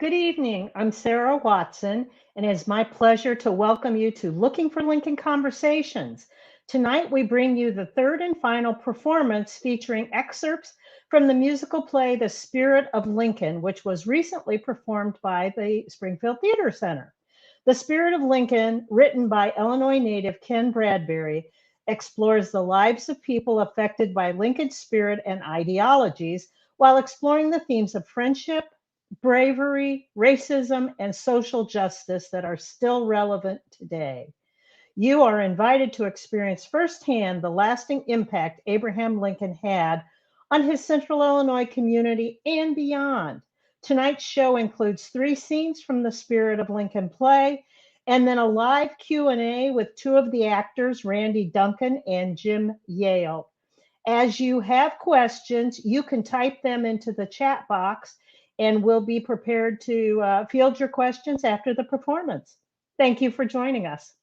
Good evening. I'm Sarah Watson, and it's my pleasure to welcome you to Looking for Lincoln Conversations. Tonight, we bring you the third and final performance featuring excerpts from the musical play The Spirit of Lincoln, which was recently performed by the Springfield Theatre Centre. The Spirit of Lincoln, written by Illinois native Ken Bradbury, explores the lives of people affected by Lincoln's spirit and ideologies while exploring the themes of friendship, bravery, racism, and social justice that are still relevant today. You are invited to experience firsthand the lasting impact Abraham Lincoln had on his Central Illinois community and beyond. Tonight's show includes 3 scenes from the Spirit of Lincoln play, and then a live Q&A with 2 of the actors, Randy Duncan and Jim Yale. As you have questions, you can type them into the chat box, and we'll be prepared to field your questions after the performance. Thank you for joining us.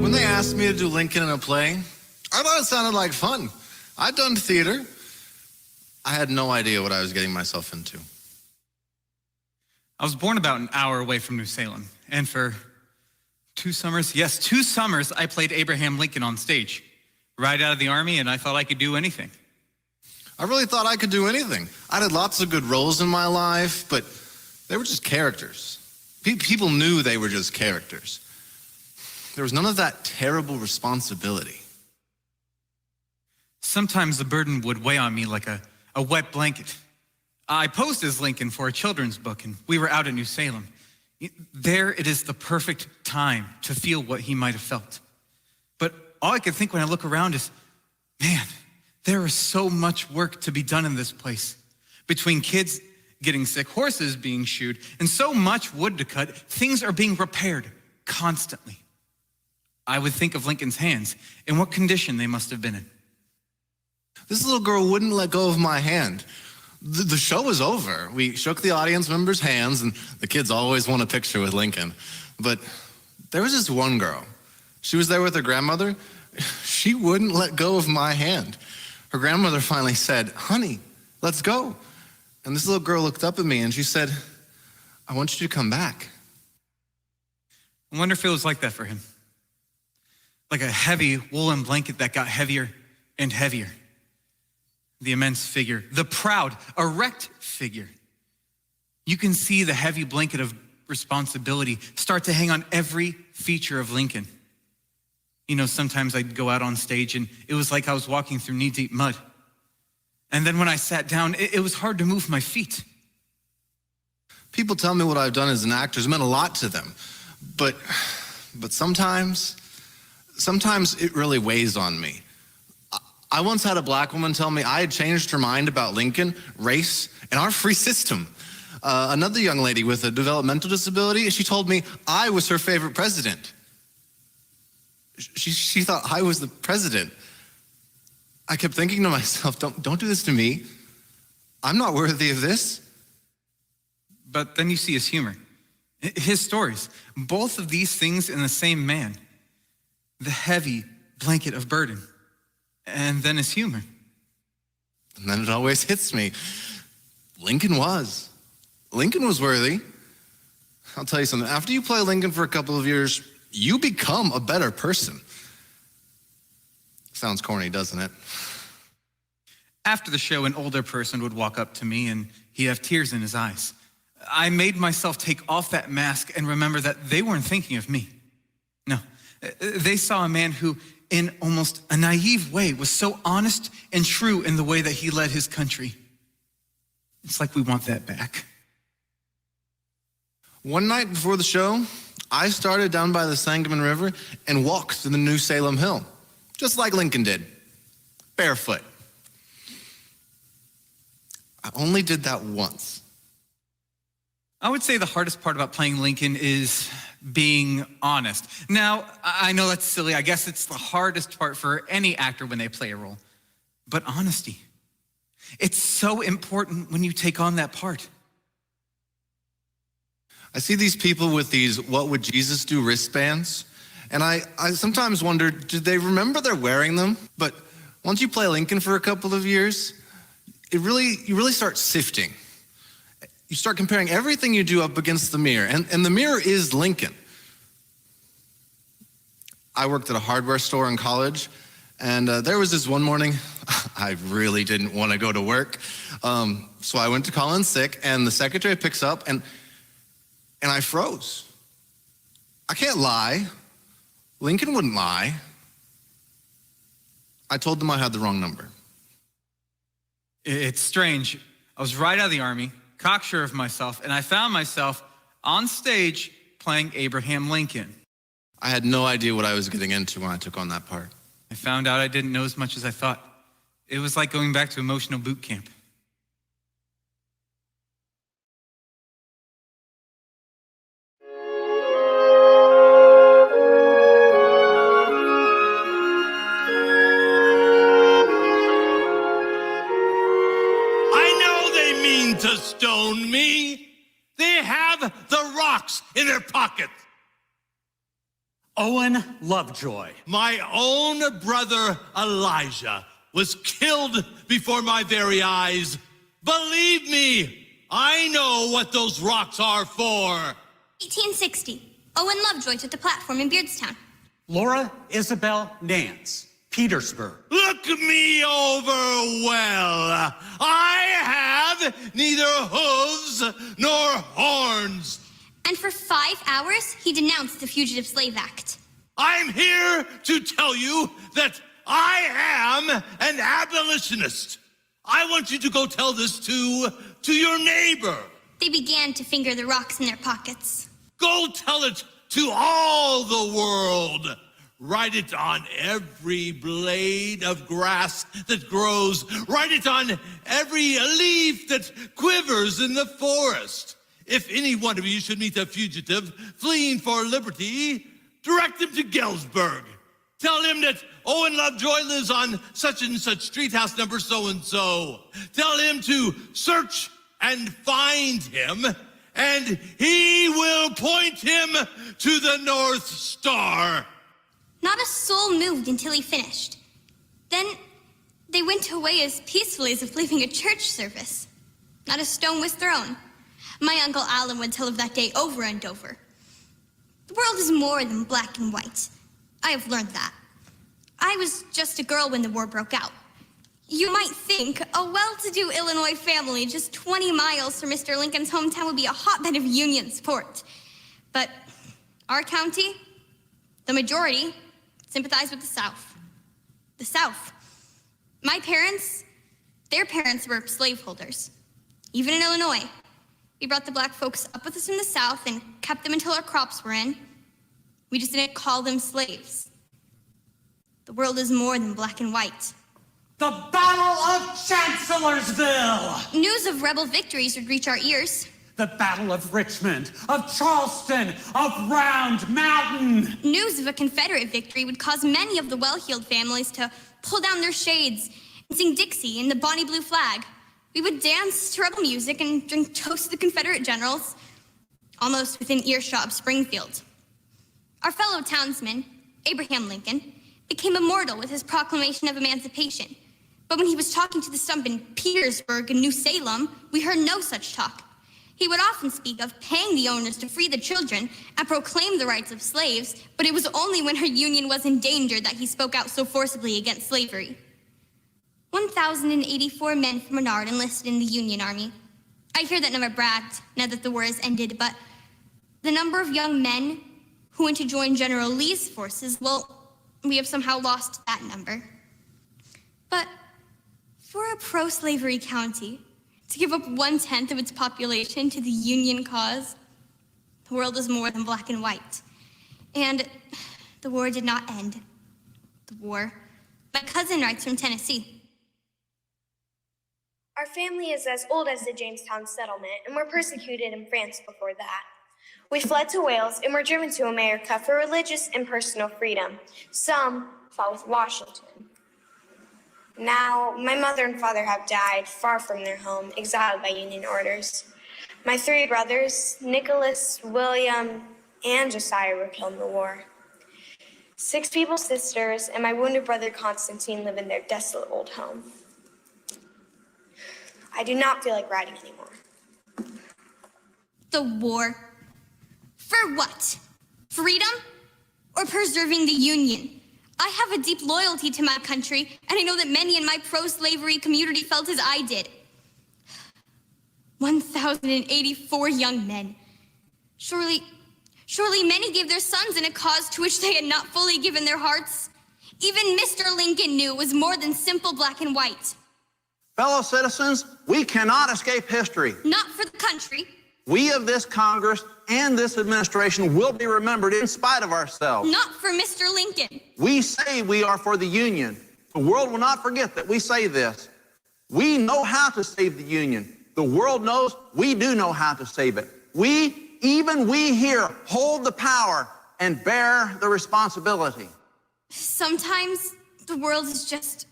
When they asked me to do Lincoln in a play, I thought it sounded like fun. I'd done theater. I had no idea what I was getting myself into. I was born about an hour away from New Salem, and for 2 summers, yes, 2 summers, I played Abraham Lincoln on stage. Right out of the Army, and I thought I could do anything. I really thought I could do anything. I had lots of good roles in my life, but they were just characters. People knew they were just characters. There was none of that terrible responsibility. Sometimes the burden would weigh on me like a wet blanket. I posed as Lincoln for a children's book, and we were out at New Salem. There it is the perfect time to feel what he might have felt. But all I could think when I look around is, man, there is so much work to be done in this place. Between kids getting sick, horses being shoed, and so much wood to cut, things are being repaired constantly. I would think of Lincoln's hands and what condition they must have been in. This little girl wouldn't let go of my hand. The show was over. We shook the audience members' hands, and the kids always want a picture with Lincoln. But there was this one girl. She was there with her grandmother. She wouldn't let go of my hand. Her grandmother finally said, "Honey, let's go." And this little girl looked up at me and she said, "I want you to come back." I wonder if it was like that for him. Like a heavy woolen blanket that got heavier and heavier. The immense figure, the proud, erect figure. You can see the heavy blanket of responsibility start to hang on every feature of Lincoln. You know, sometimes I'd go out on stage and it was like I was walking through knee-deep mud. And then when I sat down, it was hard to move my feet. People tell me what I've done as an actor has meant a lot to them. But sometimes it really weighs on me. I once had a black woman tell me I had changed her mind about Lincoln, race, and our free system. Another young lady with a developmental disability, she told me I was her favorite president. She thought I was the president. I kept thinking to myself, don't do this to me. I'm not worthy of this. But then you see his humor, his stories, both of these things in the same man. The heavy blanket of burden, and then his humor. And then it always hits me. Lincoln was worthy. I'll tell you something. After you play Lincoln for a couple of years, you become a better person. Sounds corny, doesn't it? After the show, an older person would walk up to me and he'd have tears in his eyes. I made myself take off that mask and remember that they weren't thinking of me. No, they saw a man who, in almost a naive way, was so honest and true in the way that he led his country. It's like we want that back. One night before the show, I started down by the Sangamon River and walked to the New Salem Hill, just like Lincoln did, barefoot. I only did that once. I would say the hardest part about playing Lincoln is being honest. Now, I know that's silly. I guess it's the hardest part for any actor when they play a role. But honesty. It's so important when you take on that part. I see these people with these "What would Jesus do" wristbands, and I sometimes wonder, do they remember they're wearing them? But once you play Lincoln for a couple of years, you really start sifting. You start comparing everything you do up against the mirror, and the mirror is Lincoln. I worked at a hardware store in college, and there was this one morning, I really didn't want to go to work, so I went to call in sick, and the secretary picks up, and I froze. I can't lie. Lincoln wouldn't lie. I told them I had the wrong number. It's strange. I was right out of the Army, cocksure of myself, and I found myself on stage playing Abraham Lincoln. I had no idea what I was getting into when I took on that part. I found out I didn't know as much as I thought. It was like going back to emotional boot camp. To stone me. They have the rocks in their pockets. Owen Lovejoy. My own brother Elijah was killed before my very eyes. Believe me, I know what those rocks are for. 1860. Owen Lovejoy took the platform in Beardstown. Laura Isabel Nance. Petersburg. Look me over well. I have neither hooves nor horns. And for 5 hours, he denounced the Fugitive Slave Act. I'm here to tell you that I am an abolitionist. I want you to go tell this to your neighbor. They began to finger the rocks in their pockets. Go tell it to all the world. Write it on every blade of grass that grows. Write it on every leaf that quivers in the forest. If any one of you should meet a fugitive fleeing for liberty, direct him to Galesburg. Tell him that Owen Lovejoy lives on such and such street house number so-and-so. Tell him to search and find him, and he will point him to the North Star. Not a soul moved until he finished. Then they went away as peacefully as if leaving a church service. Not a stone was thrown. My Uncle Alan would tell of that day over and over. The world is more than black and white. I have learned that. I was just a girl when the war broke out. You might think a well-to-do Illinois family just 20 miles from Mr. Lincoln's hometown would be a hotbed of Union support. But our county, the majority, sympathize with the South. The South. My parents, their parents were slaveholders. Even in Illinois, we brought the black folks up with us from the South and kept them until our crops were in. We just didn't call them slaves. The world is more than black and white. The Battle of Chancellorsville! News of rebel victories would reach our ears. The Battle of Richmond, of Charleston, of Round Mountain. News of a Confederate victory would cause many of the well-heeled families to pull down their shades and sing Dixie and the Bonnie Blue Flag. We would dance to rebel music and drink toast to the Confederate generals, almost within earshot of Springfield. Our fellow townsman, Abraham Lincoln, became immortal with his proclamation of emancipation. But when he was talking to the stump in Petersburg and New Salem, we heard no such talk. He would often speak of paying the owners to free the children and proclaim the rights of slaves, but it was only when her union was in danger that he spoke out so forcibly against slavery. 1,084 men from Menard enlisted in the Union Army. I hear that number bragged now that the war has ended, but the number of young men who went to join General Lee's forces, well, we have somehow lost that number. But for a pro-slavery county, to give up 1/10 of its population to the Union cause, the world is more than black and white. And the war did not end. The war. My cousin writes from Tennessee. Our family is as old as the Jamestown settlement and were persecuted in France before that. We fled to Wales and were driven to America for religious and personal freedom. Some fought with Washington. Now, my mother and father have died far from their home, exiled by Union orders. My 3 brothers, Nicholas, William, and Josiah, were killed in the war. 6 people's sisters and my wounded brother Constantine live in their desolate old home. I do not feel like writing anymore. The war. For what? Freedom? Or preserving the Union? I have a deep loyalty to my country, and I know that many in my pro-slavery community felt as I did. 1,084 young men. Surely many gave their sons in a cause to which they had not fully given their hearts. Even Mr. Lincoln knew it was more than simple black and white. Fellow citizens, we cannot escape history. Not for the country. We of this Congress and this administration will be remembered in spite of ourselves. Not for Mr. Lincoln. We say we are for the Union. The world will not forget that we say this. We know how to save the Union. The world knows we do know how to save it. Even we here, hold the power and bear the responsibility. Sometimes the world is just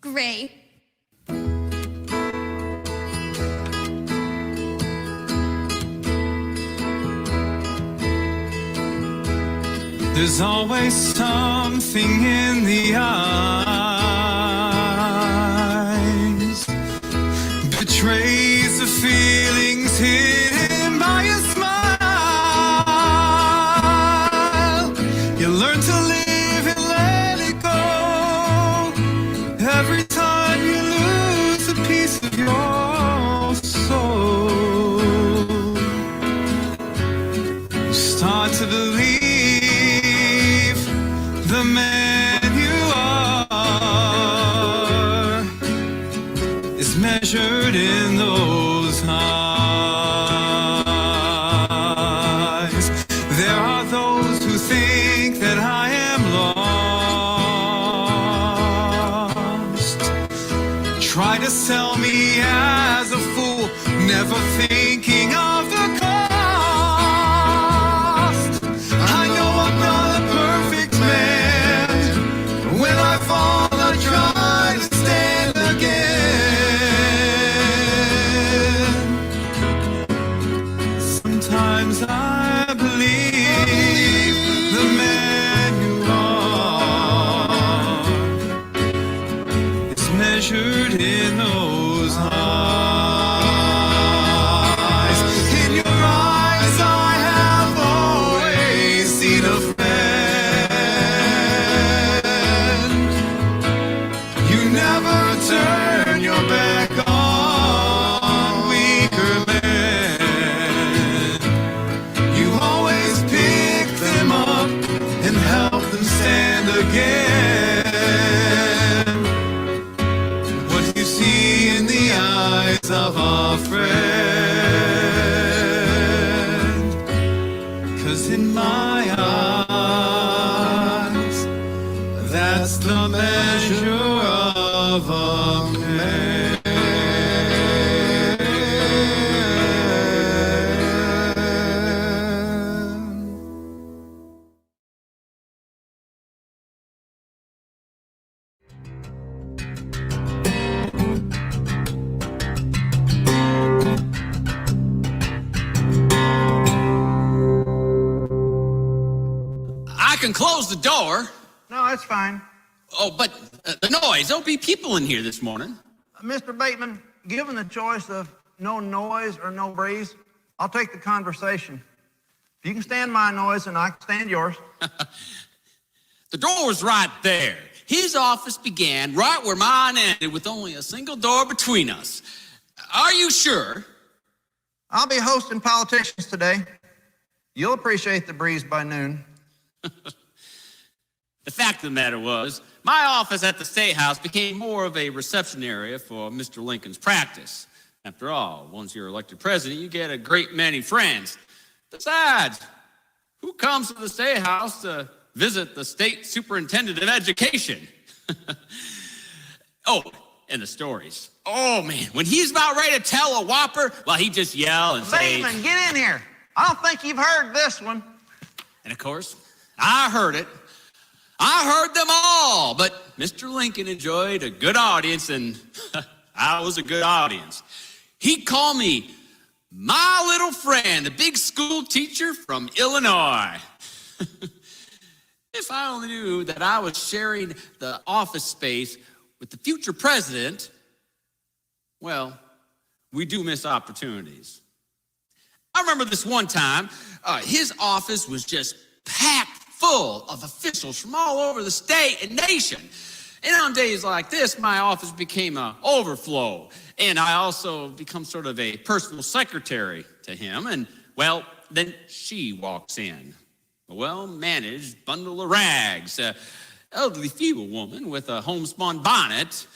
gray. There's always something in the eyes, betrays the feelings hidden by a smile. You learn to live and let it go. Every time you lose a piece of your soul, you start to believe the man you are is measured in those eyes. There are those who think that I am lost, try to sell me as a fool, never thinking of the cost. I know I'm not a perfect man. When I fall, I try to stand again. Sometimes I believe the man you are is measured in those eyes. In your eyes, I have always seen a never turn your back on weaker men. You always pick them up and help them stand again. What you see in the eyes of a friend, 'cause in my eyes, that's the measure of a man. I can close the door. No, that's fine. Oh, but the noise. There'll be people in here this morning. Mr. Bateman, given the choice of no noise or no breeze, I'll take the conversation. If you can stand my noise and I can stand yours. The door's right there. His office began right where mine ended with only a single door between us. Are you sure? I'll be hosting politicians today. You'll appreciate the breeze by noon. The fact of the matter was, my office at the State House became more of a reception area for Mr. Lincoln's practice. After all, once you're elected president, you get a great many friends. Besides, who comes to the State House to visit the state superintendent of education? Oh, and the stories. Oh, man, when he's about ready to tell a whopper, well, he just yell and say... Bateman, get in here. I don't think you've heard this one. And of course, I heard it. I heard them all, but Mr. Lincoln enjoyed a good audience, and I was a good audience. He called me my little friend, the big school teacher from Illinois. If I only knew that I was sharing the office space with the future president, well, we do miss opportunities. I remember this one time, his office was just packed full of officials from all over the state and nation. And on days like this, my office became an overflow. And I also become sort of a personal secretary to him. And, well, then she walks in. A well-managed bundle of rags, an elderly feeble woman with a homespun bonnet,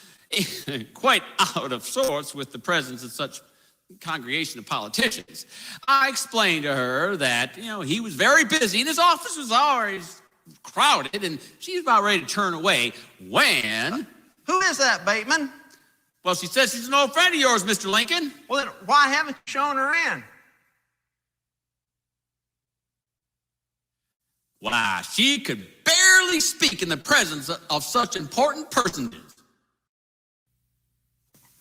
quite out of sorts with the presence of such congregation of politicians. I explained to her that, he was very busy and his office was always crowded, and she was about ready to turn away when... Who is that, Bateman? Well, she says she's an old friend of yours, Mr. Lincoln. Well, then why haven't you shown her in? Why, she could barely speak in the presence of such important personages.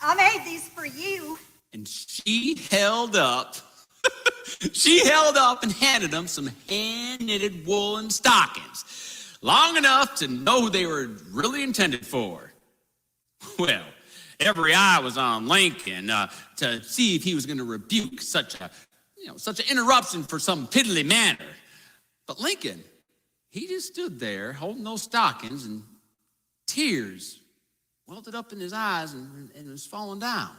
I made these for you. And she held up and handed them some hand-knitted woolen stockings, long enough to know who they were really intended for. Well, every eye was on Lincoln to see if he was going to rebuke such an interruption for some piddly matter. But Lincoln, he just stood there holding those stockings, and tears welted up in his eyes and was falling down.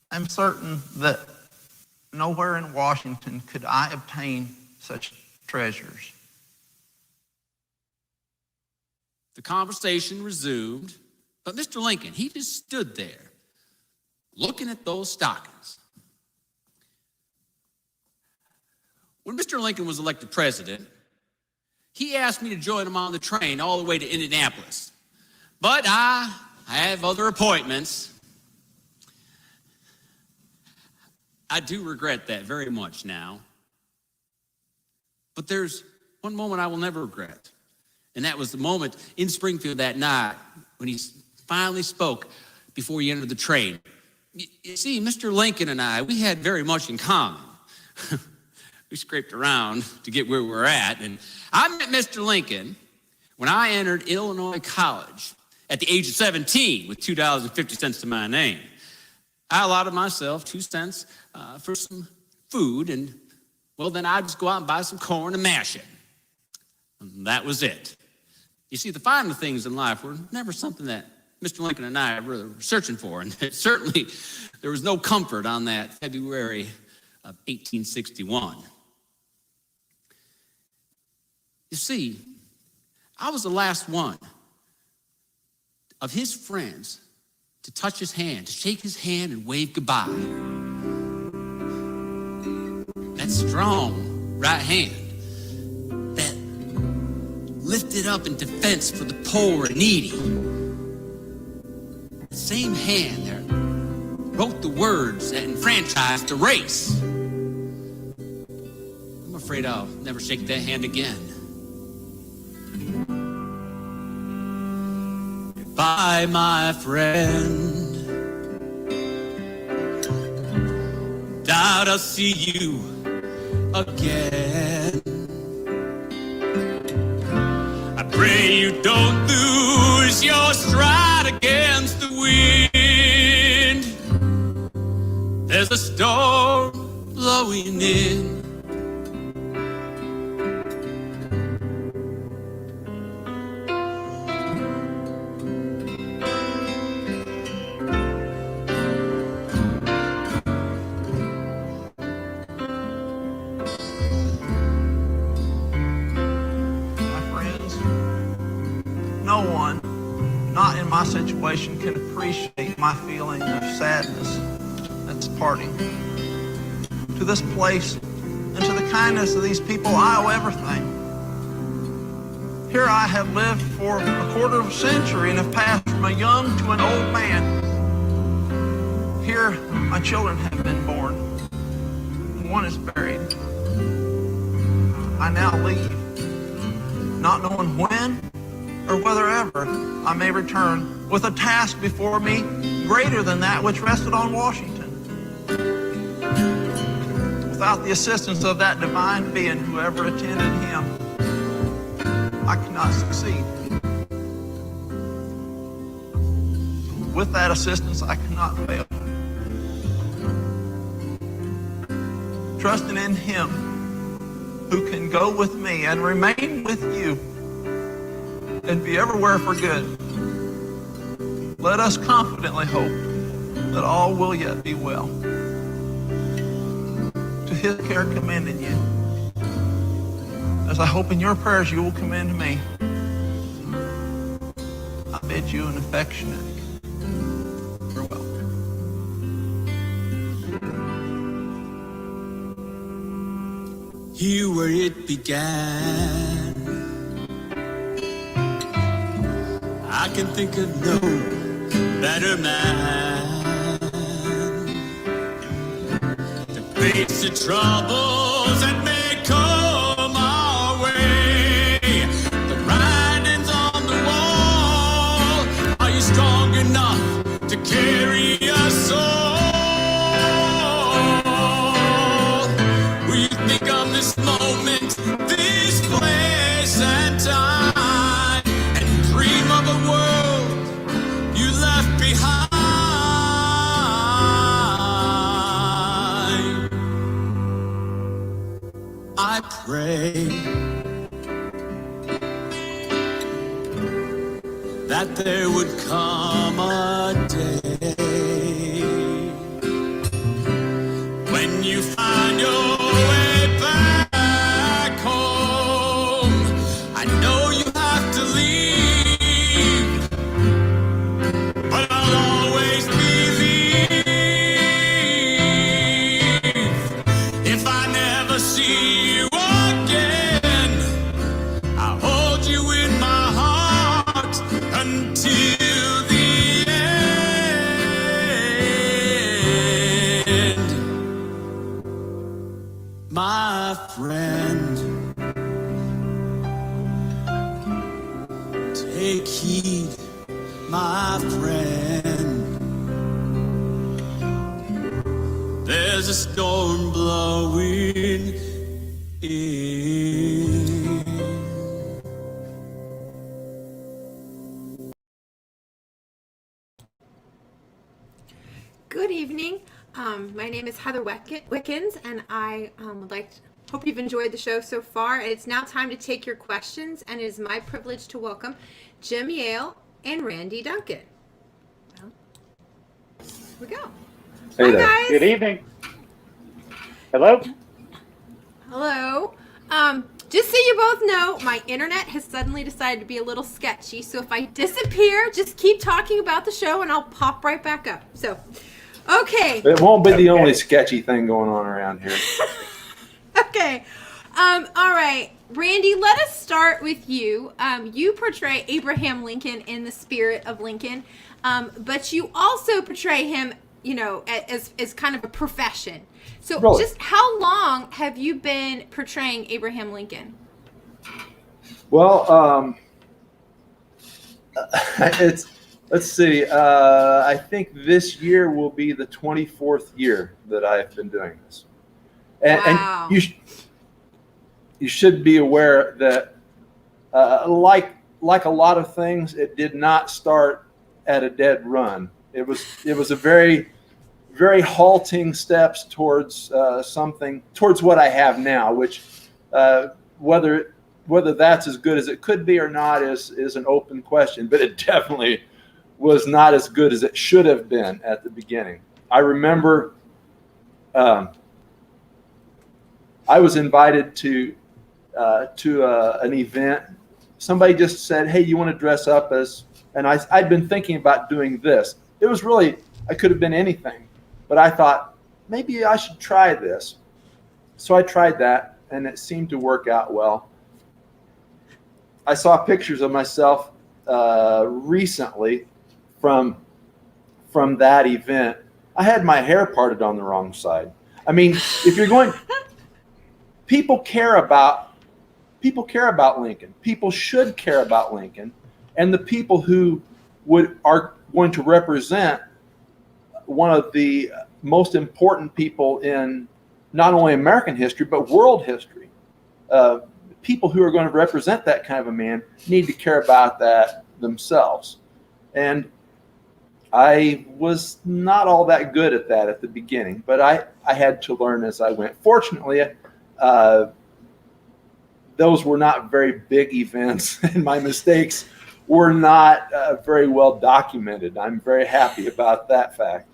I'm certain that nowhere in Washington could I obtain such treasures. The conversation resumed, but Mr. Lincoln, he just stood there looking at those stockings. When Mr. Lincoln was elected president, he asked me to join him on the train all the way to Indianapolis. But I have other appointments. I do regret that very much now. But there's one moment I will never regret. And that was the moment in Springfield that night when he finally spoke before he entered the train. You see, Mr. Lincoln and I, we had very much in common. We scraped around to get where we're at. And I met Mr. Lincoln when I entered Illinois College at the age of 17 with $2.50 to my name. I allotted myself 2 cents for some food, and, well, then I'd just go out and buy some corn and mash it. And that was it. You see, the finer things in life were never something that Mr. Lincoln and I were searching for, and certainly there was no comfort on that February of 1861. You see, I was the last one of his friends to touch his hand, to shake his hand and wave goodbye. That strong right hand that lifted up in defense for the poor and needy. The same hand that wrote the words that enfranchised the race. I'm afraid I'll never shake that hand again. Goodbye, my friend. Doubt I'll see you again. I pray you don't lose your stride against the wind. There's a storm blowing in. My situation can appreciate my feeling of sadness at parting. To this place and to the kindness of these people, I owe everything. Here I have lived for a quarter of a century and have passed from a young to an old man. Here my children have been born. One is buried. I now leave, not knowing when or whether ever I may return with a task before me greater than that which rested on Washington. Without the assistance of that divine being, whoever attended him, I cannot succeed. With that assistance, I cannot fail. Trusting in him who can go with me and remain with you and be everywhere for good, let us confidently hope that all will yet be well. To his care commending you, as I hope in your prayers you will commend me, I bid you an affectionate farewell. Here where it began, I can think of no better man to face the troubles that may come our way. The writing's on the wall. Are you strong enough to carry us all? Will you think of this moment, this place and time, and dream of a world you left behind? I pray that there would come a day when you find your way back home. I know you have to leave, but I'll always believe. If I never see you again, I'll hold you in my heart until the end. My friend, take heed, my friend. There's a storm blowing in. Good evening. My name is Heather Wickens, and I hope you've enjoyed the show so far. It's now time to take your questions, and it is my privilege to welcome Jim Yale and Randy Duncan. Well, here we go. Hey Hi, there. guys. Good evening. Hello. Hello. Just so you both know, my internet has suddenly decided to be a little sketchy, so if I disappear, just keep talking about the show and I'll pop right back up. So, okay. It won't be the only sketchy thing going on around here. Okay. All right. Randy, let us start with you. You portray Abraham Lincoln in the spirit of Lincoln, but you also portray him, as kind of a profession. So Really? Just how long have you been portraying Abraham Lincoln? Well, let's see. I think this year will be the 24th year that I've been doing this. Wow. And you should be aware that, like a lot of things, it did not start at a dead run. It was a very, very halting steps towards towards what I have now, which whether that's as good as it could be or not is an open question. But it definitely was not as good as it should have been at the beginning. I remember I was invited to an event. Somebody just said, "Hey, you want to dress up as?" And I'd been thinking about doing this. It was really, I could have been anything. But I thought, maybe I should try this. So I tried that, and it seemed to work out well. I saw pictures of myself recently from that event. I had my hair parted on the wrong side. I mean, if you're going, people care about people care about Lincoln. People should care about Lincoln. And the people who are going to represent one of the most important people in not only American history, but world history. People who are going to represent that kind of a man need to care about that themselves. And I was not all that good at that at the beginning, but I had to learn as I went. Fortunately, those were not very big events, and my mistakes were not very well documented. I'm very happy about that fact.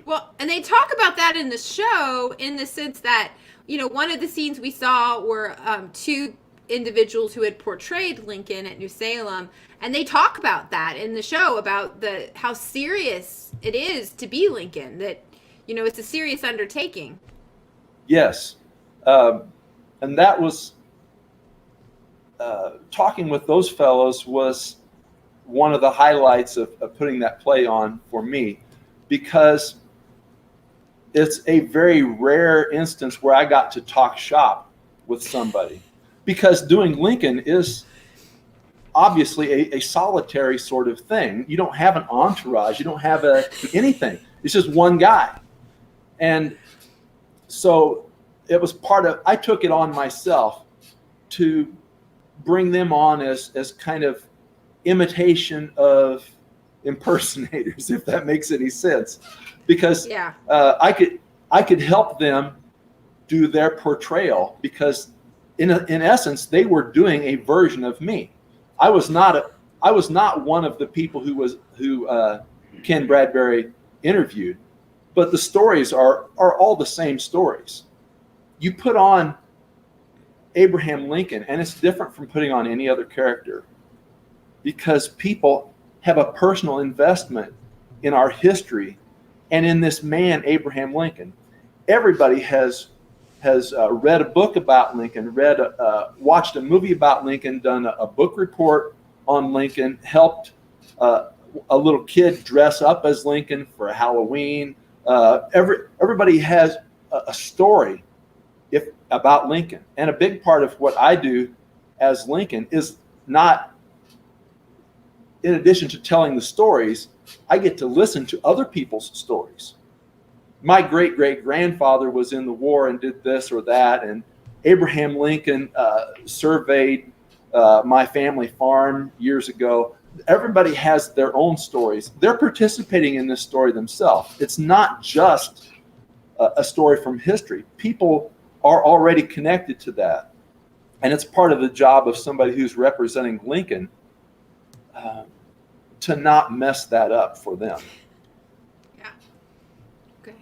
Well, and they talk about that in the show in the sense that, you know, one of the scenes we saw were two individuals who had portrayed Lincoln at New Salem, and they talk about that in the show, about how serious it is to be Lincoln, that, you know, it's a serious undertaking. Yes. And that was, talking with those fellows was one of the highlights of putting that play on for me, because it's a very rare instance where I got to talk shop with somebody, because doing Lincoln is obviously a solitary sort of thing. You don't have an entourage. You don't have anything. It's just one guy. And so it was I took it on myself to bring them on as kind of imitation of impersonators, if that makes any sense, because I could help them do their portrayal, because in essence they were doing a version of me. I was not one of the people who Ken Bradbury interviewed, but the stories are all the same stories. You put on Abraham Lincoln, and it's different from putting on any other character, because people have a personal investment in our history and in this man, Abraham Lincoln. Everybody has read a book about Lincoln, watched a movie about Lincoln, done a book report on Lincoln, helped a little kid dress up as Lincoln for Halloween. Everybody has a story about Lincoln. And a big part of what I do as Lincoln is not, in addition to telling the stories, I get to listen to other people's stories. My great-great-grandfather was in the war and did this or that, and Abraham Lincoln surveyed my family farm years ago. Everybody has their own stories. They're participating in this story themselves. It's not just a story from history. People are already connected to that. And it's part of the job of somebody who's representing Lincoln to not mess that up for them. Yeah. Okay.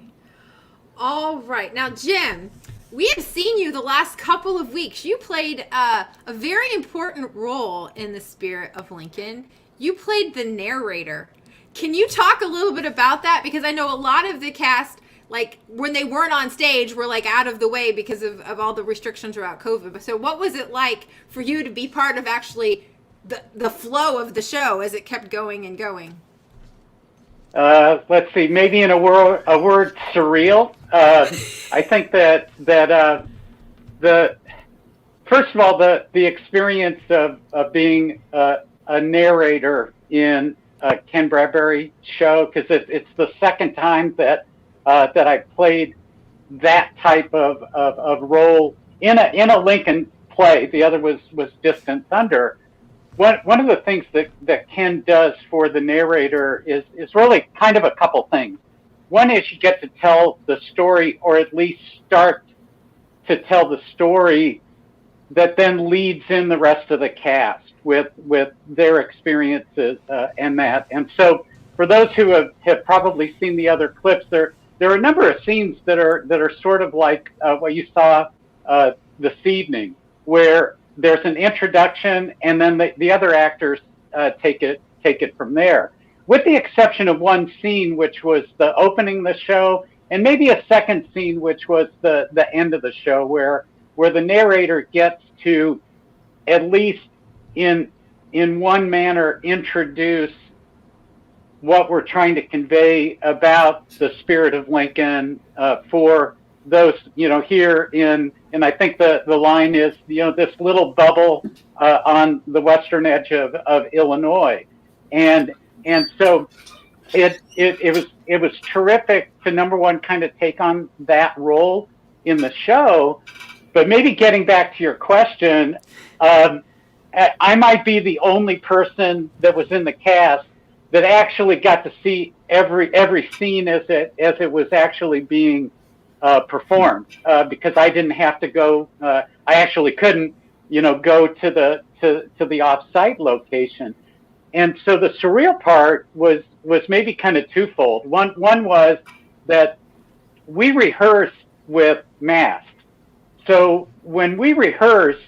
All right. Now, Jim, we have seen you the last couple of weeks. You played a very important role in the spirit of Lincoln. You played the narrator. Can you talk a little bit about that? Because I know a lot of the cast, like when they weren't on stage, were like out of the way because of all the restrictions about COVID. So what was it like for you to be part of actually the flow of the show as it kept going and going? Let's see, maybe in a word, surreal. I think that first of all, the experience of being a narrator in a Ken Bradbury show, because it's the second time that I played that type of role in a Lincoln play. The other was Distant Thunder. One of the things that Ken does for the narrator is really kind of a couple things. One is you get to tell the story, or at least start to tell the story that then leads in the rest of the cast with their experiences and that. And so for those who have probably seen the other clips, there are a number of scenes that are sort of like what you saw this evening, where there's an introduction and then the other actors take it from there, with the exception of one scene, which was the opening of the show, and maybe a second scene, which was the end of the show, where the narrator gets to, at least in one manner, introduce what we're trying to convey about the spirit of Lincoln for here and I think the line is, this little bubble on the western edge of Illinois. And so it was terrific to, number one, kind of take on that role in the show. But maybe getting back to your question, I might be the only person that was in the cast that actually got to see every scene as it was actually being performed, because I didn't have to go. I actually couldn't, go to the off-site location. And so the surreal part was maybe kind of twofold. One was that we rehearsed with masks. So when we rehearsed,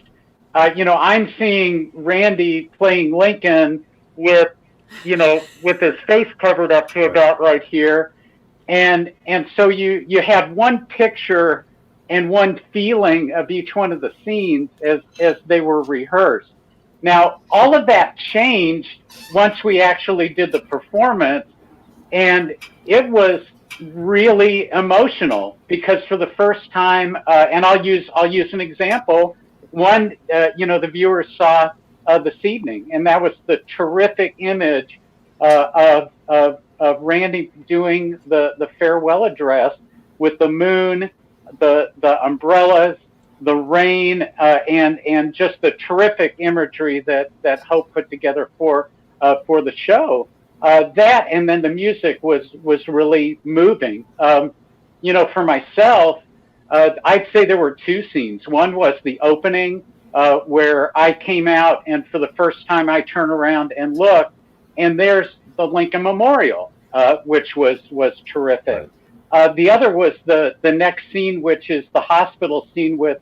I'm seeing Randy playing Lincoln with his face covered up to about right here. And so you had one picture and one feeling of each one of the scenes as they were rehearsed. Now, all of that changed once we actually did the performance, and it was really emotional because for the first time, and I'll use an example. One, the viewers saw this evening, and that was the terrific image of Randy doing the farewell address with the moon, the umbrellas, the rain, and just the terrific imagery that Hope put together for the show. That and then the music was really moving. For myself, I'd say there were two scenes. One was the opening, where I came out, and for the first time I turn around and look, and there's the Lincoln Memorial, which was terrific. The other was the next scene, which is the hospital scene with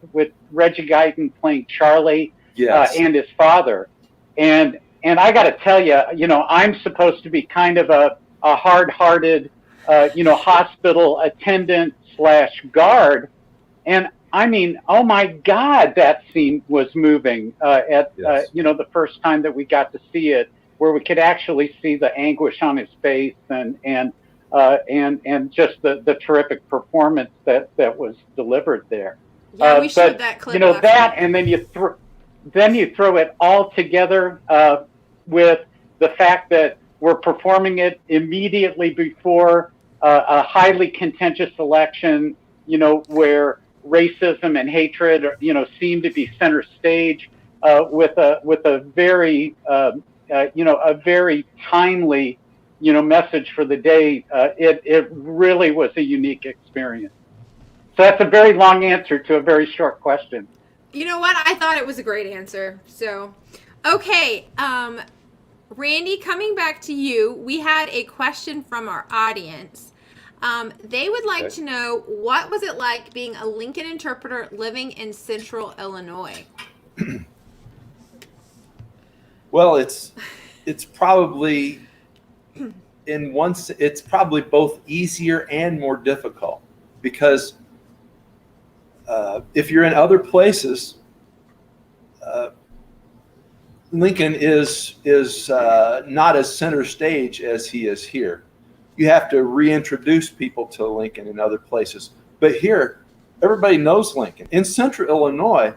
Reggie Guyton playing Charlie, and his father. And I got to tell you, I'm supposed to be kind of a hard-hearted, hospital attendant / guard. And I mean, oh my God, that scene was moving the first time that we got to see it, where we could actually see the anguish on his face and just the terrific performance that was delivered there. Yeah, we showed that clip. That, and then you throw it all together with the fact that we're performing it immediately before a highly contentious election, where racism and hatred, seem to be center stage, with a very, a very timely, message for the day. It really was a unique experience. So that's a very long answer to a very short question. You know what? I thought it was a great answer. So, okay. Randy, coming back to you, we had a question from our audience. They would like to know, what was it like being a Lincoln interpreter living in Central Illinois? Well, it's probably it's probably both easier and more difficult, because if you're in other places, Lincoln is not as center stage as he is here. You have to reintroduce people to Lincoln in other places. But here, everybody knows Lincoln. In Central Illinois,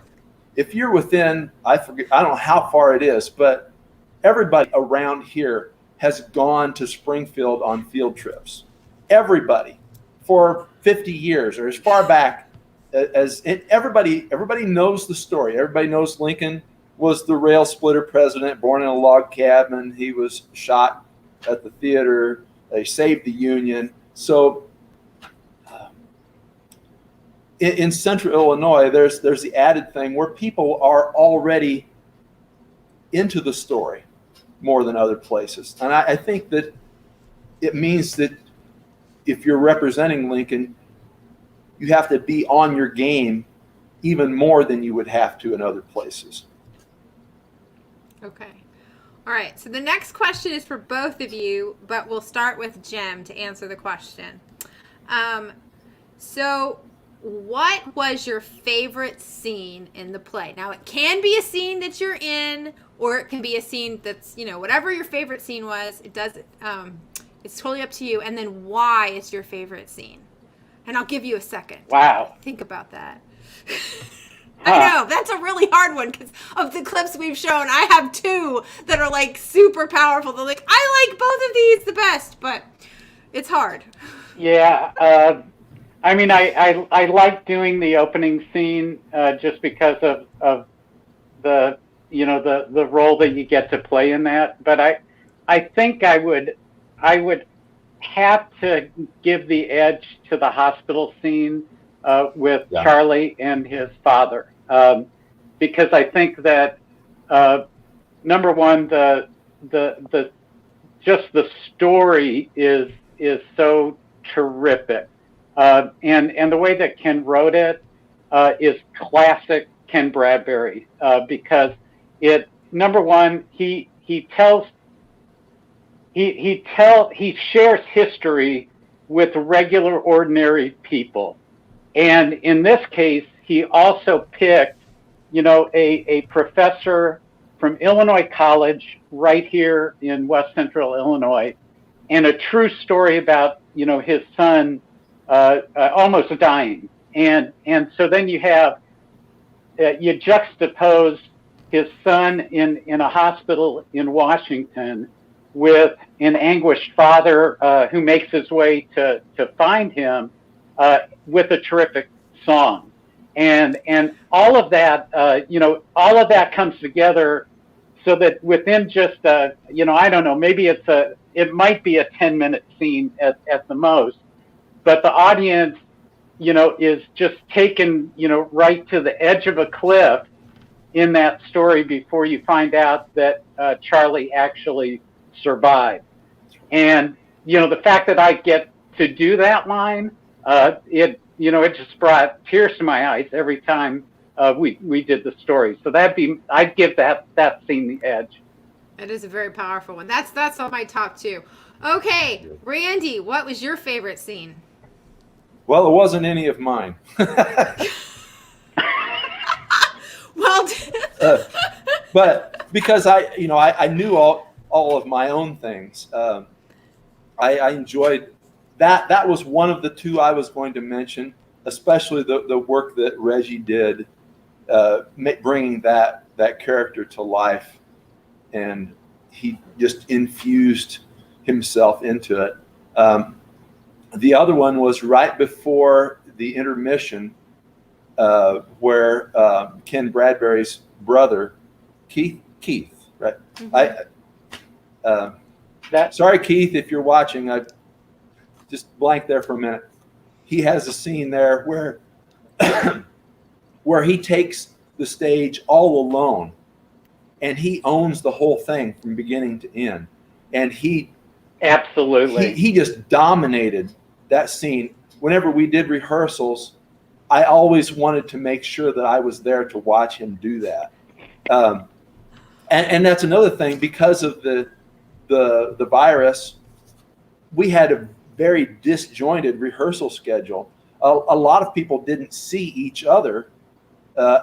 if you're within, I don't know how far it is, but everybody around here has gone to Springfield on field trips. Everybody, for 50 years or as far back as everybody knows the story. Everybody knows Lincoln was the rail splitter president, born in a log cabin. He was shot at the theater. They saved the Union. So in Central Illinois, there's the added thing where people are already into the story more than other places. And I think that it means that if you're representing Lincoln, you have to be on your game even more than you would have to in other places. Okay. All right. So the next question is for both of you, but we'll start with Jim to answer the question. So what was your favorite scene in the play? Now, it can be a scene that you're in, or it can be a scene that's, whatever your favorite scene was, it's totally up to you. And then why is your favorite scene? And I'll give you a second. Wow. Think about that. I know, that's a really hard one because of the clips we've shown. I have two that are like super powerful. They're like, I like both of these the best, but it's hard. Yeah. I mean, I like doing the opening scene just because of the, you know, the role that you get to play in that. But I think I would have to give the edge to the hospital scene with Charlie and his father, because I think that number one, the just the story is so terrific, and the way that Ken wrote it is classic Ken Bradbury, because it, number one, he shares history with regular, ordinary people. And in this case, he also picked, you know, a professor from Illinois College right here in West Central Illinois, and a true story about, you know, his son almost dying. And so then you have, you juxtapose his son in a hospital in Washington with an anguished father who makes his way to find him with a terrific song. And all of that, you know, all of that comes together so that within just, you know, I don't know, maybe it might be a 10-minute scene at the most, but the audience, you know, is just taken, you know, right to the edge of a cliff in that story before you find out that Charlie actually survived. And, you know, the fact that I get to do that line, it, you know, it just brought tears to my eyes every time we did the story. So I'd give that scene the edge. That is a very powerful one. That's on my top two. Okay, Randy, what was your favorite scene? Well, it wasn't any of mine. Well, but because I knew all of my own things. I enjoyed that. That was one of the two I was going to mention, especially the work that Reggie did, bringing that character to life, and he just infused himself into it. The other one was right before the intermission, where Ken Bradbury's brother, Keith, right? Mm-hmm. Sorry, Keith, if you're watching, I just blanked there for a minute. He has a scene there where where he takes the stage all alone, and he owns the whole thing from beginning to end. And he just dominated that scene. Whenever we did rehearsals, I always wanted to make sure that I was there to watch him do that. And that's another thing, because of the virus, we had a very disjointed rehearsal schedule. A lot of people didn't see each other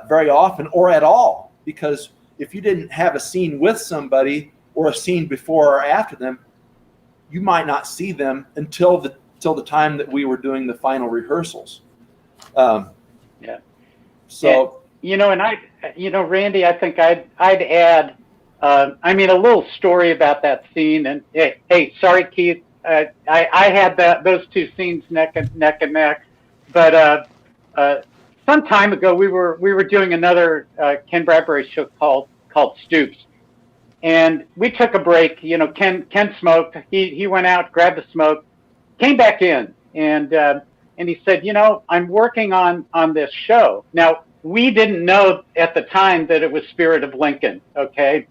very often or at all, because if you didn't have a scene with somebody or a scene before or after them, you might not see them until the time that we were doing the final rehearsals. Yeah. So, and Randy, I think I'd add, a little story about that scene. And hey, sorry, Keith, I had those two scenes neck and neck, but some time ago we were doing another Ken Bradbury show called Stoops, and we took a break. Ken smoked. He went out, grabbed a smoke, came back in, and he said, I'm working on this show. Now, we didn't know at the time that it was Spirit of Lincoln, okay?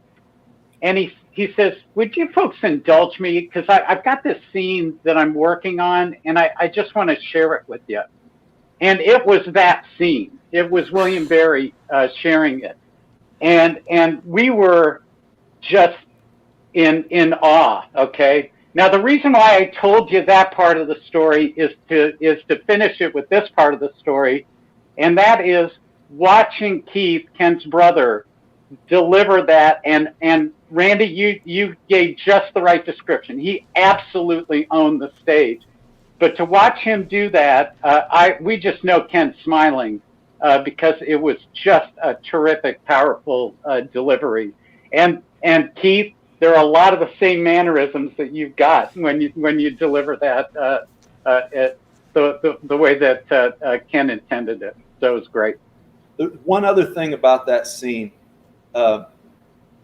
And he says, would you folks indulge me? Because I've got this scene that I'm working on, and I just want to share it with you. And it was that scene. It was William Barry sharing it. And we were just in awe, okay? Now, the reason why I told you that part of the story is to finish it with this part of the story, and that is watching Keith, Ken's brother, deliver that. And Randy, you gave just the right description. He absolutely owned the stage. but to watch him do that, we just know Ken's smiling because it was just a terrific, powerful delivery. And Keith, there are a lot of the same mannerisms that you've got when you deliver that the way that Ken intended it. So it was great. One other thing about that scene, the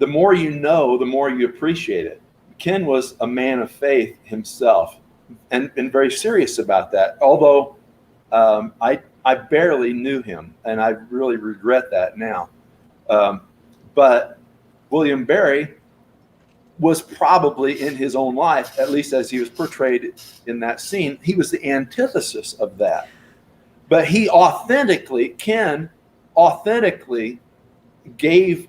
more you know, the more you appreciate it. Ken was a man of faith himself, and very serious about that. Although I barely knew him, and I really regret that now. But William Barry was probably in his own life, at least as he was portrayed in that scene, he was the antithesis of that. But Ken authentically gave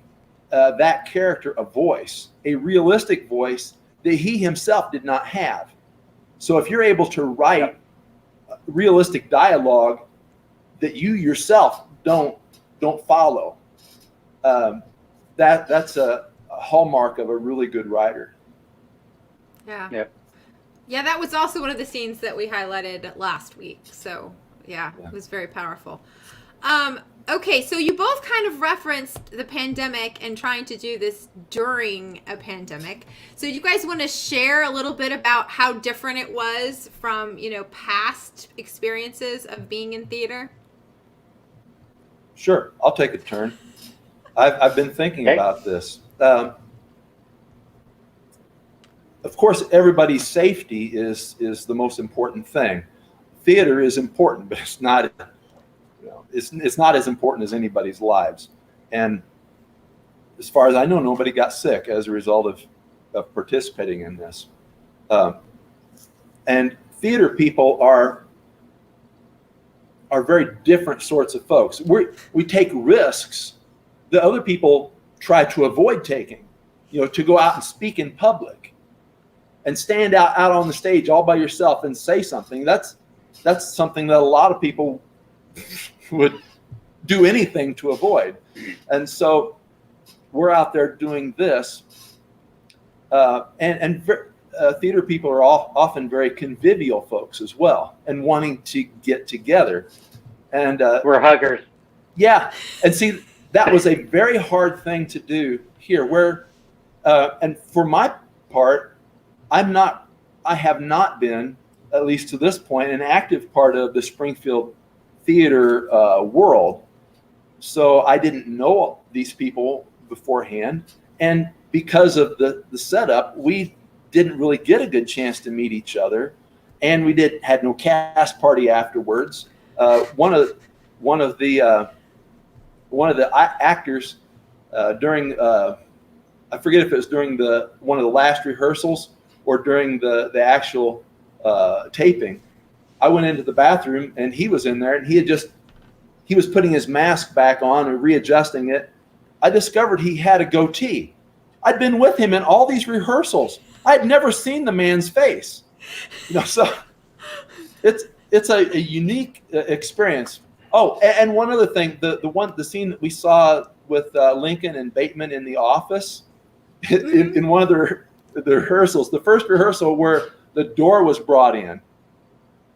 that character a voice, a realistic voice that he himself did not have. So if you're able to write realistic dialogue that you yourself don't follow, that's a hallmark of a really good writer. Yeah. Yep. Yeah, that was also one of the scenes that we highlighted last week. So yeah. It was very powerful. Okay, so you both kind of referenced the pandemic and trying to do this during a pandemic. So do you guys want to share a little bit about how different it was from, past experiences of being in theater? Sure, I'll take a turn. I've been thinking about this. Of course, everybody's safety is the most important thing. Theater is important, but it's not as important as anybody's lives. And as far as I know, nobody got sick as a result of participating in this. And theater people are very different sorts of folks. We take risks that other people try to avoid taking, to go out and speak in public and stand out on the stage all by yourself and say something. That's something that a lot of people would do anything to avoid. And so we're out there doing this. And theater people are often very convivial folks as well, and wanting to get together. And we're huggers. Yeah. And see, that was a very hard thing to do here, where, and for my part, I have not been, at least to this point, an active part of the Springfield theater world. So I didn't know these people beforehand. And because of the setup, we didn't really get a good chance to meet each other. And we had no cast party afterwards. One of the actors during, I forget if it was during one of the last rehearsals or during the actual taping, I went into the bathroom and he was in there, and he was putting his mask back on and readjusting it. I discovered he had a goatee. I'd been with him in all these rehearsals. I'd never seen the man's face. So it's a unique experience. Oh, and one other thing, the scene that we saw with Lincoln and Bateman in the office, in one of the rehearsals, the first rehearsal where the door was brought in.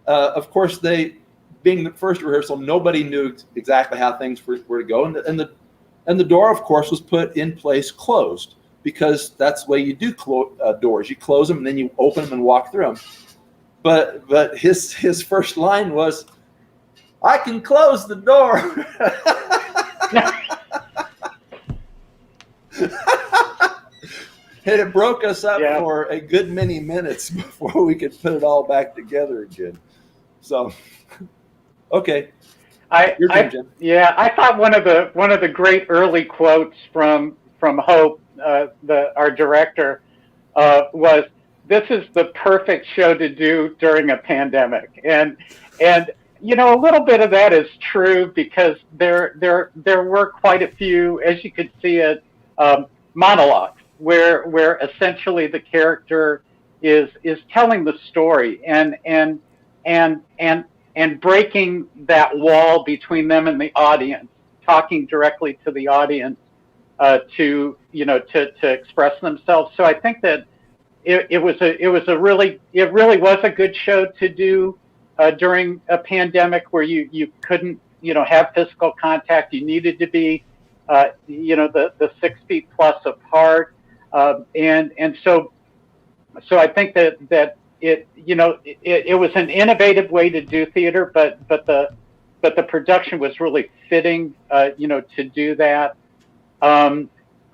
Of course, being the first rehearsal, nobody knew exactly how things were to go, and the door, of course, was put in place closed, because that's the way you do doors. You close them and then you open them and walk through them. But his first line was, "I can close the door." And it broke us up for a good many minutes before we could put it all back together again. So, okay. I thought one of the great early quotes from Hope, our director, was, "This is the perfect show to do during a pandemic." And a little bit of that is true, because there were quite a few, as you could see it, monologues where essentially the character is telling the story and breaking that wall between them and the audience, talking directly to the audience to express themselves. So I think that it really was a good show to do during a pandemic where you couldn't, have physical contact. You needed to be, the 6 feet plus apart. And so I think that it was an innovative way to do theater, but the production was really fitting, to do that.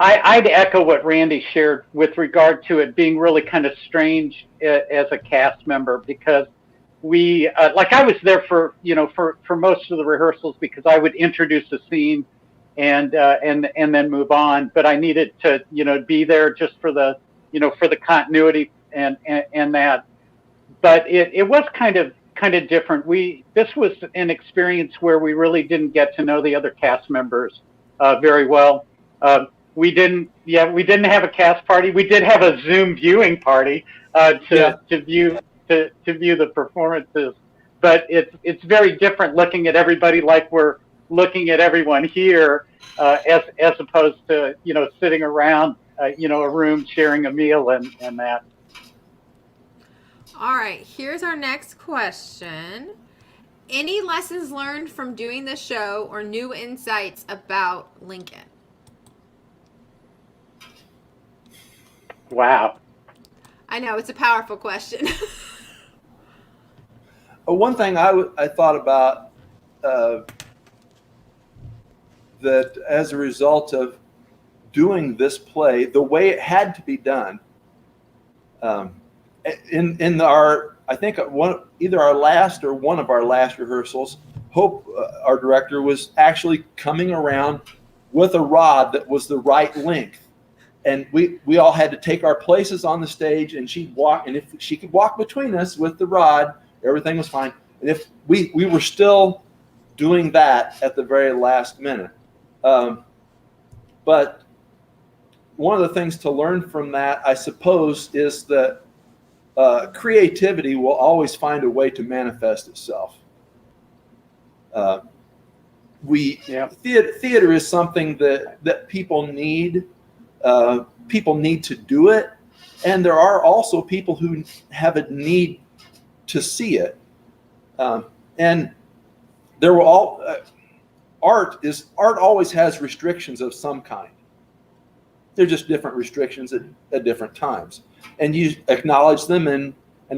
I'd echo what Randy shared with regard to it being really kind of strange as a cast member, because we, I was there for most of the rehearsals because I would introduce a scene and then move on. But I needed to, be there just for the continuity and that. But it was kind of different. This was an experience where we really didn't get to know the other cast members very well. We didn't have a cast party. We did have a Zoom viewing party to view the performances, but it's very different looking at everybody like we're looking at everyone here, as opposed to sitting around a room sharing a meal and that. All right, here's our next question. Any lessons learned from doing the show or new insights about Lincoln? Wow. I know, it's a powerful question. One thing I thought about that as a result of doing this play the way it had to be done, in our, I think either our last or one of our last rehearsals, Hope, our director, was actually coming around with a rod that was the right length. And we all had to take our places on the stage, and she'd walk, and if she could walk between us with the rod, everything was fine. And if we were still doing that at the very last minute. But one of the things to learn from that, I suppose, is that creativity will always find a way to manifest itself. Theater is something that people need. People need to do it, and there are also people who have a need to see it. And there will art always has restrictions of some kind. They're just different restrictions at different times, and you acknowledge them and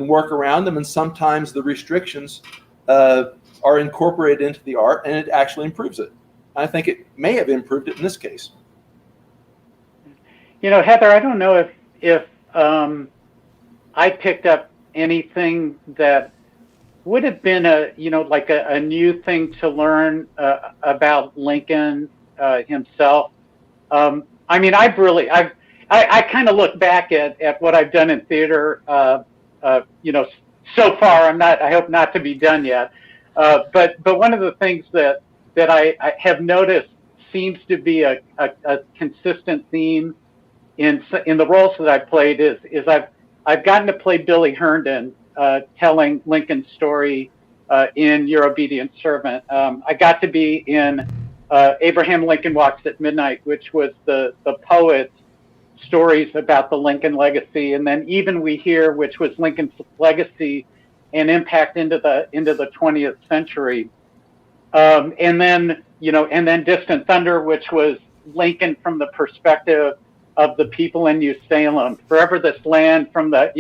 work around them. And sometimes the restrictions are incorporated into the art, and it actually improves it. I think it may have improved it in this case. Heather, I don't know if I picked up anything that would have been a new thing to learn about Lincoln himself. I kind of look back at what I've done in theater. So far, I hope not to be done yet. But one of the things that I have noticed seems to be a consistent theme in the roles that I've played is I've gotten to play Billy Herndon, telling Lincoln's story in Your Obedient Servant. I got to be in Abraham Lincoln Walks at Midnight, which was the poet's stories about the Lincoln legacy, and then Even We Hear, which was Lincoln's legacy and impact into the 20th century. And then Distant Thunder, which was Lincoln from the perspective of the people in New Salem, Forever This Land from there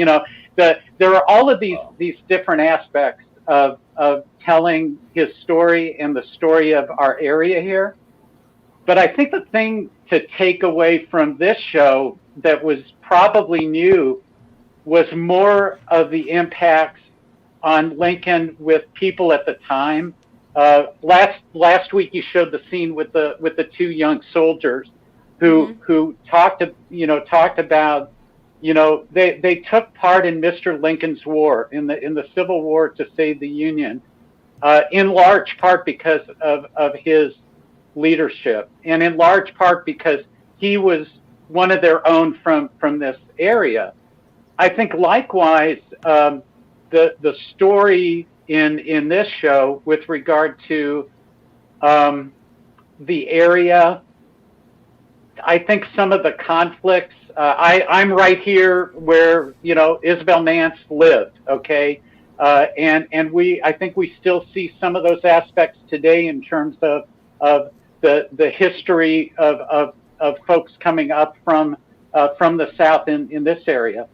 are all of these different aspects of telling his story and the story of our area here. But I think the thing to take away from this show that was probably new was more of the impacts on Lincoln with people at the time. Last week you showed the scene with the two young soldiers who talked about, they took part in Mr. Lincoln's war, in the Civil War to save the Union, in large part because of his leadership, and in large part because he was one of their own from this area. I think likewise, the story in this show with regard to the area, I think some of the conflicts, I'm right here where, Isabel Nance lived, okay? And I think we still see some of those aspects today in terms of the history of folks coming up from the South in this area.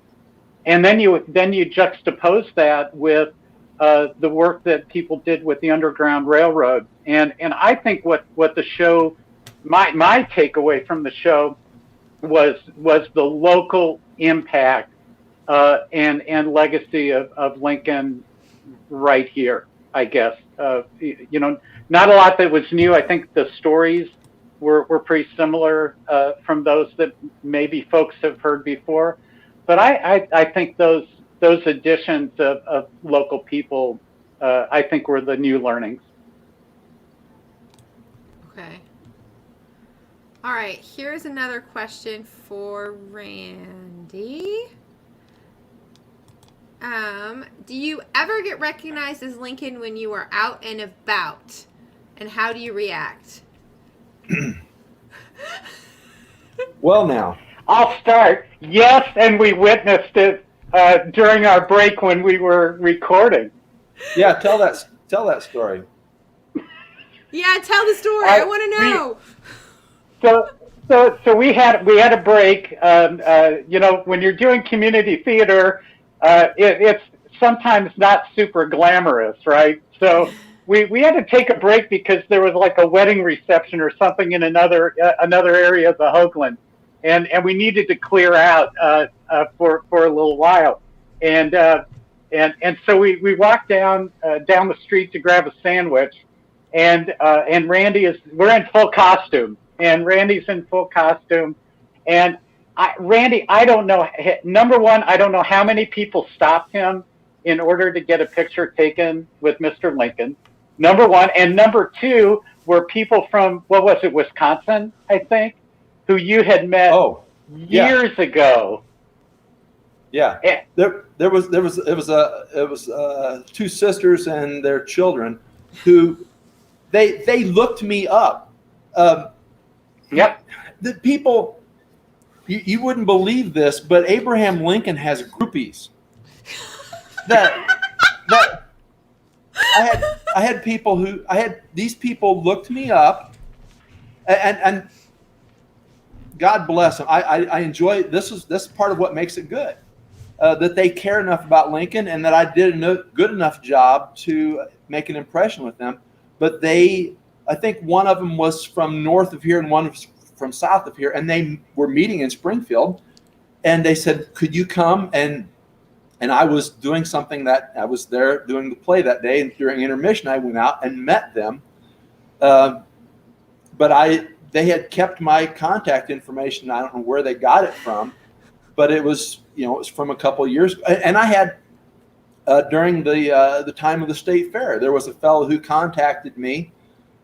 And then you juxtapose that with the work that people did with the Underground Railroad. And I think what the show, my takeaway from the show was the local impact and legacy of Lincoln right here, I guess. Not a lot that was new. I think the stories were pretty similar from those that maybe folks have heard before. But I think those additions of local people, I think, were the new learnings. Okay. All right, here's another question for Randy. Do you ever get recognized as Lincoln when you are out and about? And how do you react? Well, now. I'll start. Yes, and we witnessed it during our break when we were recording. Yeah, tell that story. Yeah, tell the story. I want to know. So we had a break. When you're doing community theater, it's sometimes not super glamorous, right? So we had to take a break because there was like a wedding reception or something in another area of the Hoogland, and we needed to clear out for a little while, and so we walked down the street to grab a sandwich, and we're in full costume, and Randy's in full costume, and Randy, I don't know. Number one, I don't know how many people stopped him in order to get a picture taken with Mr. Lincoln. Number one. And number two were people from, what was it, Wisconsin, I think, who you had met years ago. Yeah. There was two sisters and their children who they looked me up. Yep. The people. You wouldn't believe this, but Abraham Lincoln has groupies. That I had these people looked me up, and God bless them. I enjoy this is part of what makes it good, that they care enough about Lincoln, and that I did a good enough job to make an impression with them. But I think one of them was from north of here and one was from south of here, and they were meeting in Springfield, and they said, could you come? And I was doing something that I was there doing the play that day, and during intermission I went out and met them, but they had kept my contact information. I don't know where they got it from, but it was from a couple of years, and I had during the time of the state fair, there was a fellow who contacted me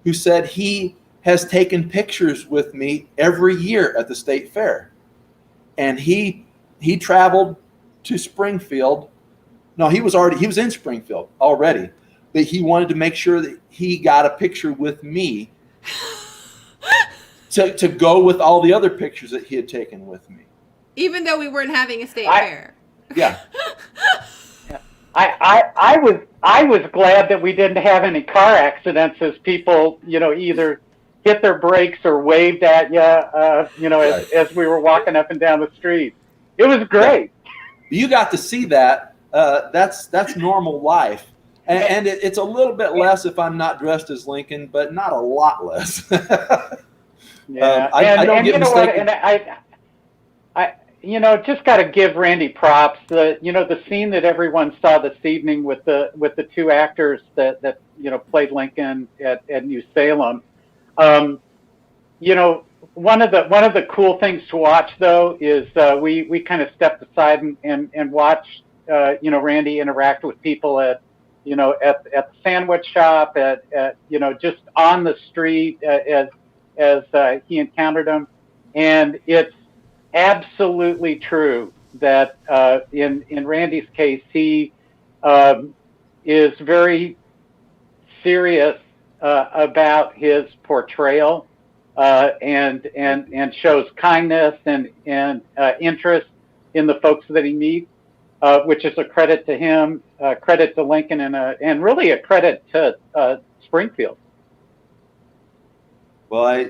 who said he has taken pictures with me every year at the state fair. And he traveled to Springfield. No, he was in Springfield already, but he wanted to make sure that he got a picture with me to go with all the other pictures that he had taken with me. Even though we weren't having a state fair. Yeah. I was glad that we didn't have any car accidents as people, either hit their brakes or waved at you, as we were walking up and down the street. It was great. You got to see that. That's normal life. And it's a little bit less if I'm not dressed as Lincoln, but not a lot less. Yeah. I don't get mistaken. I just got to give Randy props. The scene that everyone saw this evening with the two actors that played Lincoln at New Salem. One of the cool things to watch though is we kind of stepped aside and watched Randy interact with people at the sandwich shop, at just on the street as he encountered them, and it's absolutely true that in Randy's case he is very serious about his portrayal and shows kindness and interest in the folks that he meets. which is a credit to him, credit to Lincoln, and really a credit to Springfield. Well,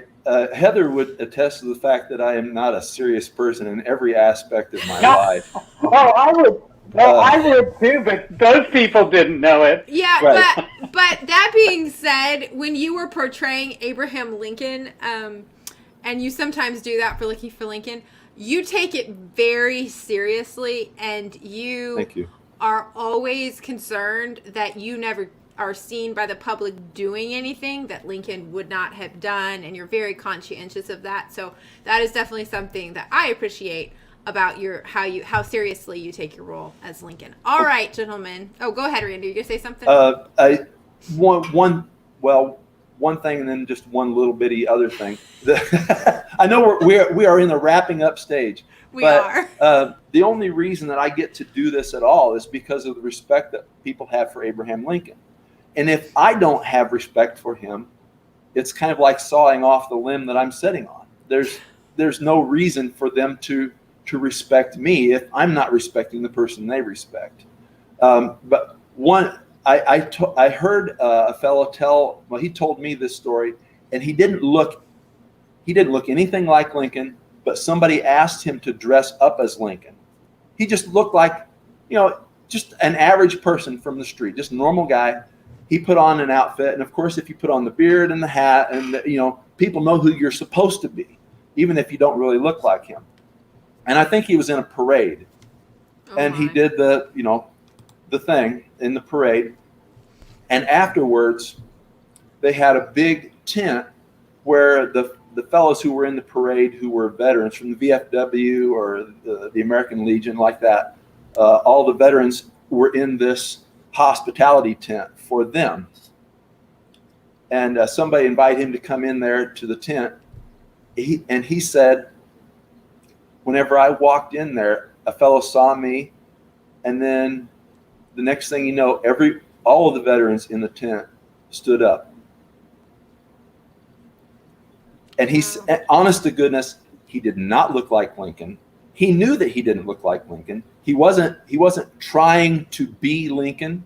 Heather would attest to the fact that I am not a serious person in every aspect of my life. Oh, I would. Well, I would too, but those people didn't know it. Yeah, Right. but that being said, when you were portraying Abraham Lincoln, and you sometimes do that for Looking for Lincoln, you take it very seriously, and Thank you. are always concerned that you never are seen by the public doing anything that Lincoln would not have done, and you're very conscientious of that. So that is definitely something that I appreciate about how seriously you take your role as Lincoln. All right, gentlemen. Oh, go ahead, Randy. You gonna say something? One thing, and then just one little bitty other thing. I know we are in the wrapping up stage. But the only reason that I get to do this at all is because of the respect that people have for Abraham Lincoln. And if I don't have respect for him, it's kind of like sawing off the limb that I'm sitting on. There's no reason for them to respect me if I'm not respecting the person they respect. But I heard a fellow tell. Well, he told me this story, and he didn't look anything like Lincoln. But somebody asked him to dress up as Lincoln. He just looked like, just an average person from the street, just a normal guy. He put on an outfit, and of course, if you put on the beard and the hat, and people know who you're supposed to be, even if you don't really look like him. And I think he was in a parade, and he did the thing in the parade. And afterwards, they had a big tent where the fellows who were in the parade, who were veterans from the VFW or the American Legion, like that, all the veterans were in this hospitality tent for them. And somebody invited him to come in there to the tent. He said, whenever I walked in there, a fellow saw me, and then the next thing you know, all of the veterans in the tent stood up. And he's honest to goodness, he did not look like Lincoln. He knew that he didn't look like Lincoln. He wasn't trying to be Lincoln,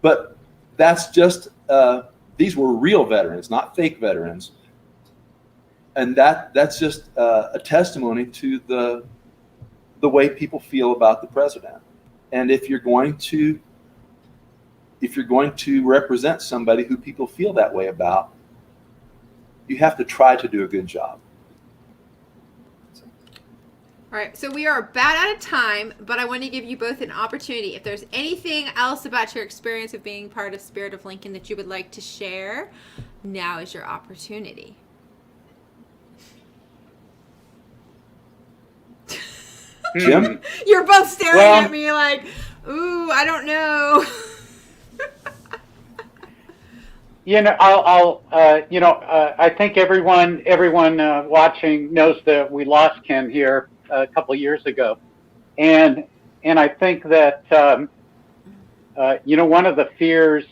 but that's just these were real veterans, not fake veterans. And that's just a testimony to the way people feel about the president. And if you're going to represent somebody who people feel that way about, you have to try to do a good job. All right, so we are about out of time, but I want to give you both an opportunity. If there's anything else about your experience of being part of Spirit of Lincoln that you would like to share, now is your opportunity. Jim? You're both staring at me like, ooh, I don't know. I think everyone watching knows that we lost Ken here a couple of years ago, and I think that one of the fears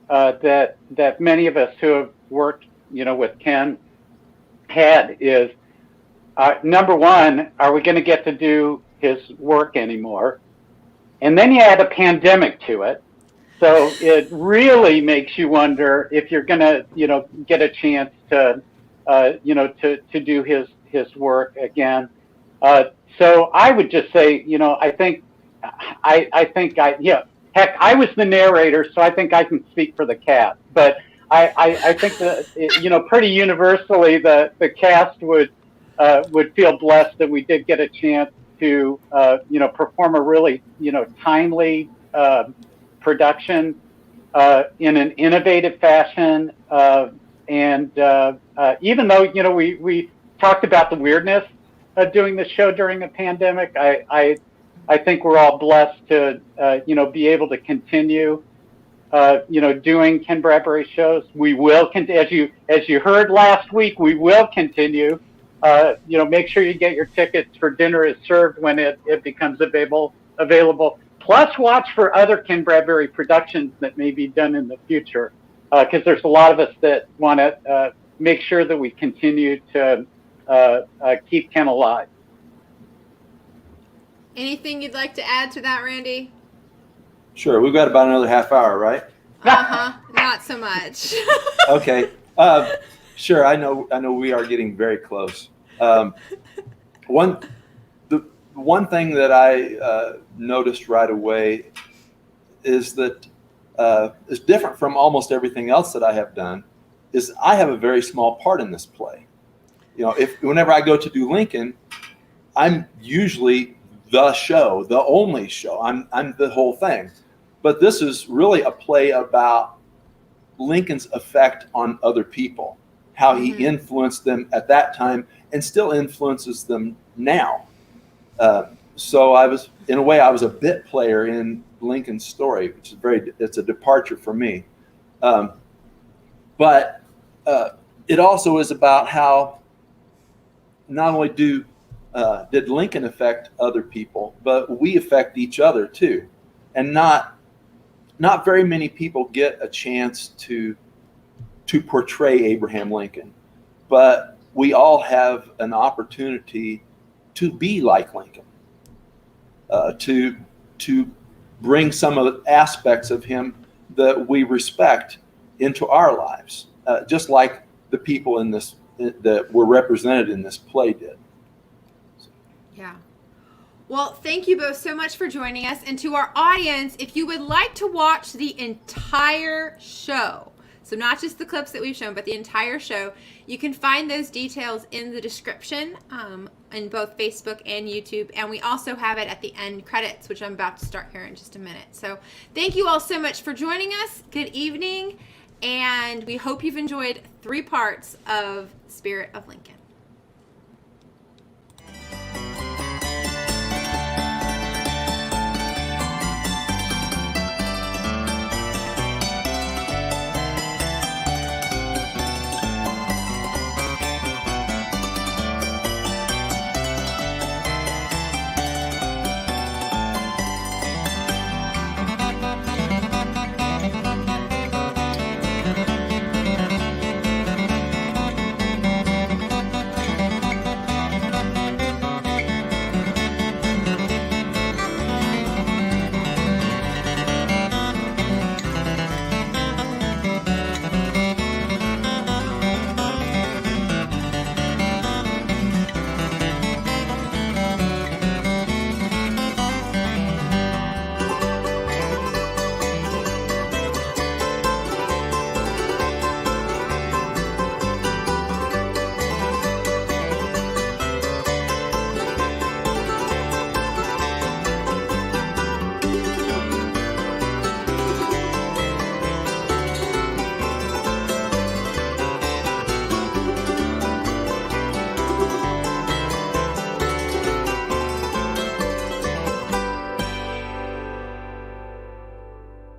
that many of us who have worked with Ken had is number one, are we going to get to do his work anymore? And then you add a pandemic to it. So it really makes you wonder if you're going to, get a chance to, to do his work again. So I would just say, heck, I was the narrator, so I think I can speak for the cast. But I think that, pretty universally, the cast would feel blessed that we did get a chance to, perform a really, timely production in an innovative fashion. And even though, we talked about the weirdness of doing the show during a pandemic, I think we're all blessed to, be able to continue, doing Ken Bradbury shows. We will continue, as you heard last week, we will continue. Make sure you get your tickets for Dinner is Served when it becomes available. Plus, watch for other Ken Bradbury productions that may be done in the future, because there's a lot of us that want to make sure that we continue to keep Ken alive. Anything you'd like to add to that, Randy? Sure. We've got about another half hour, right? Not so much. Okay. Sure. I know we are getting very close. One thing that I noticed right away is that is different from almost everything else that I have done, is I have a very small part in this play. You know, whenever I go to do Lincoln, I'm usually the show, the only show. I'm the whole thing. But this is really a play about Lincoln's effect on other people, how he influenced them at that time and still influences them now. So in a way, I was a bit player in Lincoln's story, which is it's a departure for me. But it also is about how not only did Lincoln affect other people, but we affect each other too. And not very many people get a chance to portray Abraham Lincoln, but we all have an opportunity to be like Lincoln, to bring some of the aspects of him that we respect into our lives, just like the people in this that were represented in this play did. Yeah. Well, thank you both so much for joining us. And to our audience, if you would like to watch the entire show, so not just the clips that we've shown, but the entire show, you can find those details in the description in both Facebook and YouTube. And we also have it at the end credits, which I'm about to start here in just a minute. So thank you all so much for joining us. Good evening. And we hope you've enjoyed 3 parts of Spirit of Lincoln.